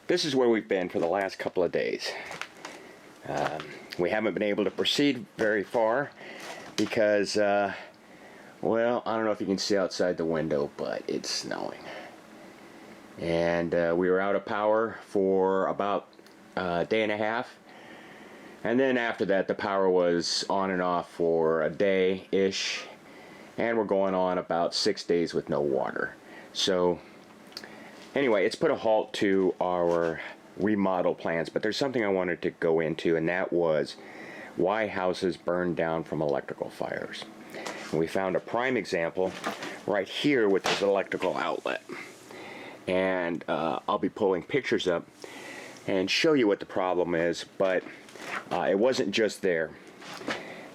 this is where we've been for the last couple of days. We haven't been able to proceed very far because, well, I don't know if you can see outside the window, but it's snowing. And we were out of power for about a day and a half. And then after that, the power was on and off for a day-ish. And we're going on about 6 days with no water. So anyway, it's put a halt to our remodel plans, but there's something I wanted to go into, and that was why houses burn down from electrical fires. And we found a prime example right here with this electrical outlet. And I'll be pulling pictures up and show you what the problem is, but it wasn't just there.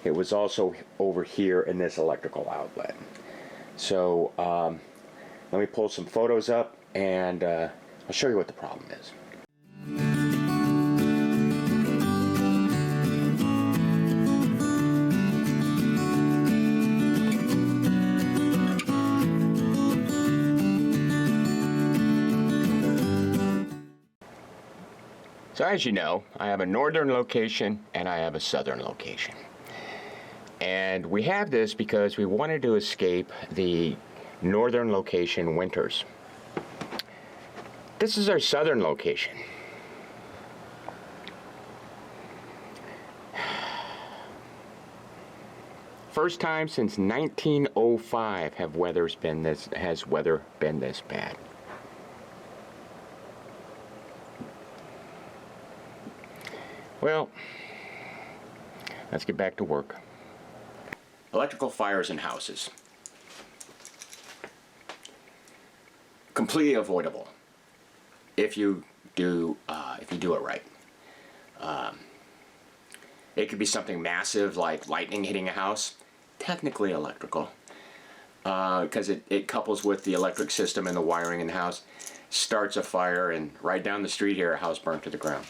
It was also over here in this electrical outlet. So let me pull some photos up and I'll show you what the problem is. So as you know, I have a northern location and I have a southern location. And we have this because we wanted to escape the northern location winters. This is our southern location. First time since 1905 has weather been this bad. Well, let's get back to work. Electrical fires in houses. Completely avoidable if you do it right. It could be something massive like lightning hitting a house. Technically electrical, because it couples with the electric system and the wiring in the house, starts a fire, and right down the street here, a house burnt to the ground.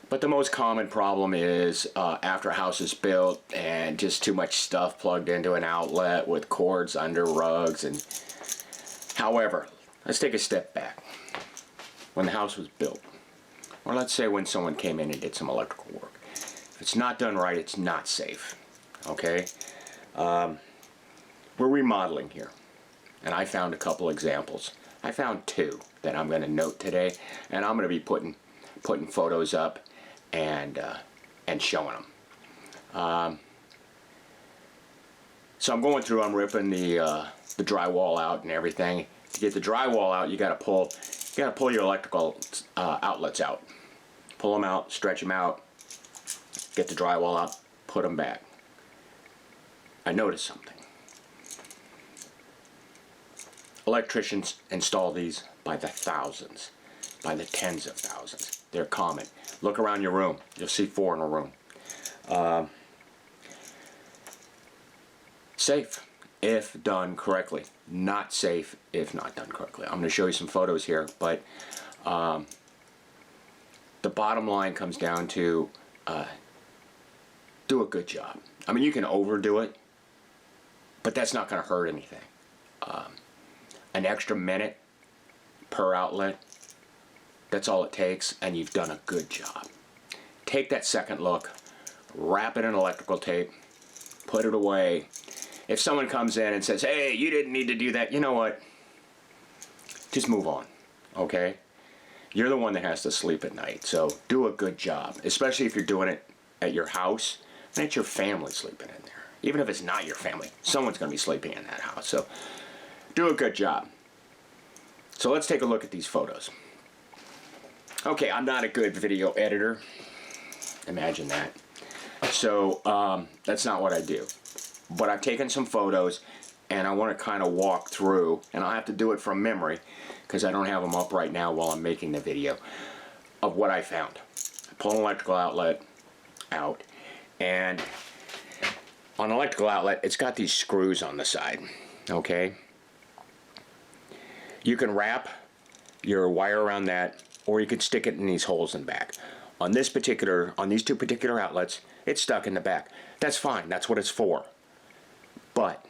But the most common problem is after a house is built and just too much stuff plugged into an outlet with cords under rugs. And however, let's take a step back. When the house was built, or let's say when someone came in and did some electrical work, if it's not done right, it's not safe. Okay? We're remodeling here, and I found a couple examples. I found two that I'm going to note today, and I'm going to be putting photos up and showing them. So I'm going through. I'm ripping the drywall out and everything. To get the drywall out, you got to pull your electrical outlets out. Pull them out, stretch them out, get the drywall out, put them back. I noticed something. Electricians install these by the thousands, by the tens of thousands. They're common. Look around your room. You'll see 4 in a room. Safe if done correctly. Not safe if not done correctly. I'm going to show you some photos here, but the bottom line comes down to do a good job. I mean, you can overdo it, but that's not going to hurt anything. An extra minute per outlet, that's all it takes, and you've done a good job. Take that second look, wrap it in electrical tape, put it away. If someone comes in and says, hey, you didn't need to do that, you know what? Just move on, okay? You're the one that has to sleep at night, so do a good job, especially if you're doing it at your house and it's your family sleeping in there. Even if it's not your family, someone's going to be sleeping in that house, so do a good job. So let's take a look at these photos. Okay, I'm not a good video editor. Imagine that. So that's not what I do. But I've taken some photos and I want to kind of walk through, and I'll have to do it from memory because I don't have them up right now while I'm making the video, of what I found. I pull an electrical outlet out, and on an electrical outlet, it's got these screws on the side, okay? You can wrap your wire around that, or you could stick it in these holes in the back. On these two particular outlets, it's stuck in the back. That's fine, that's what it's for. But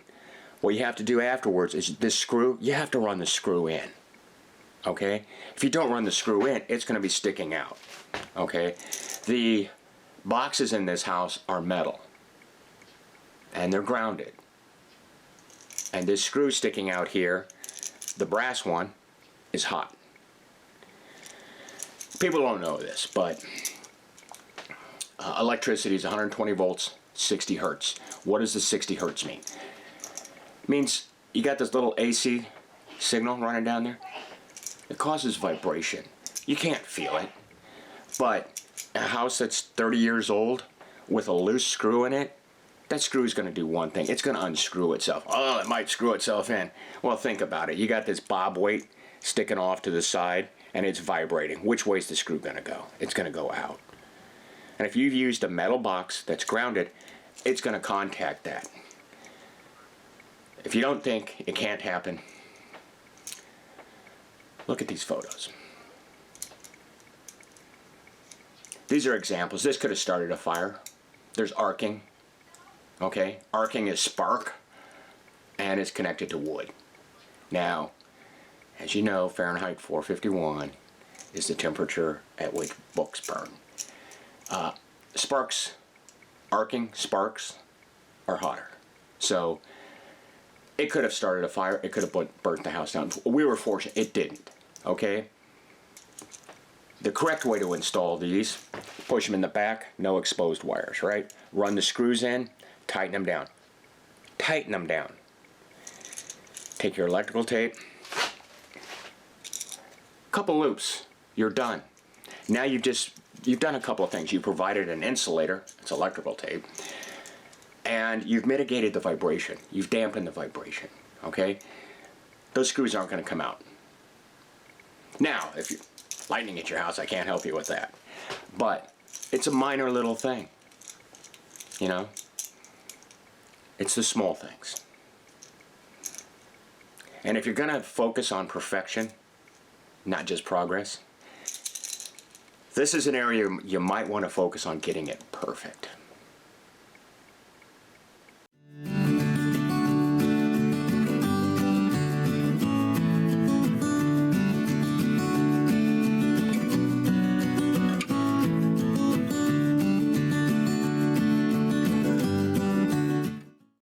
what you have to do afterwards is this screw, you have to run the screw in. okay? If you don't run the screw in, it's going to be sticking out, okay? The boxes in this house are metal, and they're grounded. And this screw sticking out here, the brass one, is hot. People don't know this, but electricity is 120 volts, 60 hertz. What does the 60 hertz mean? It means you got this little AC signal running down there. It causes vibration. You can't feel it, but a house that's 30 years old with a loose screw in it, that screw is going to do one thing. It's going to unscrew itself. Oh, it might screw itself in. Well, think about it. You got this bob weight sticking off to the side, and it's vibrating. Which way is the screw going to go? It's going to go out. And if you've used a metal box that's grounded, it's going to contact that. If you don't think it can't happen, look at these photos. These are examples. This could have started a fire. There's arcing. Okay? Arcing is spark, and it's connected to wood. Now, as you know, Fahrenheit 451 is the temperature at which books burn. Arcing sparks are hotter. So, it could have started a fire. It could have burnt the house down. We were fortunate. It didn't. Okay? The correct way to install these, push them in the back, no exposed wires, right? Run the screws in, tighten them down. Tighten them down. Take your electrical tape, couple loops, you're done. Now you've done a couple of things. You provided an insulator, it's electrical tape, and you've mitigated the vibration. You've dampened the vibration, okay? Those screws aren't going to come out. Now, if you're lightning at your house, I can't help you with that. But it's a minor little thing, you know? It's the small things. And if you're going to focus on perfection, not just progress, this is an area you might want to focus on getting it perfect.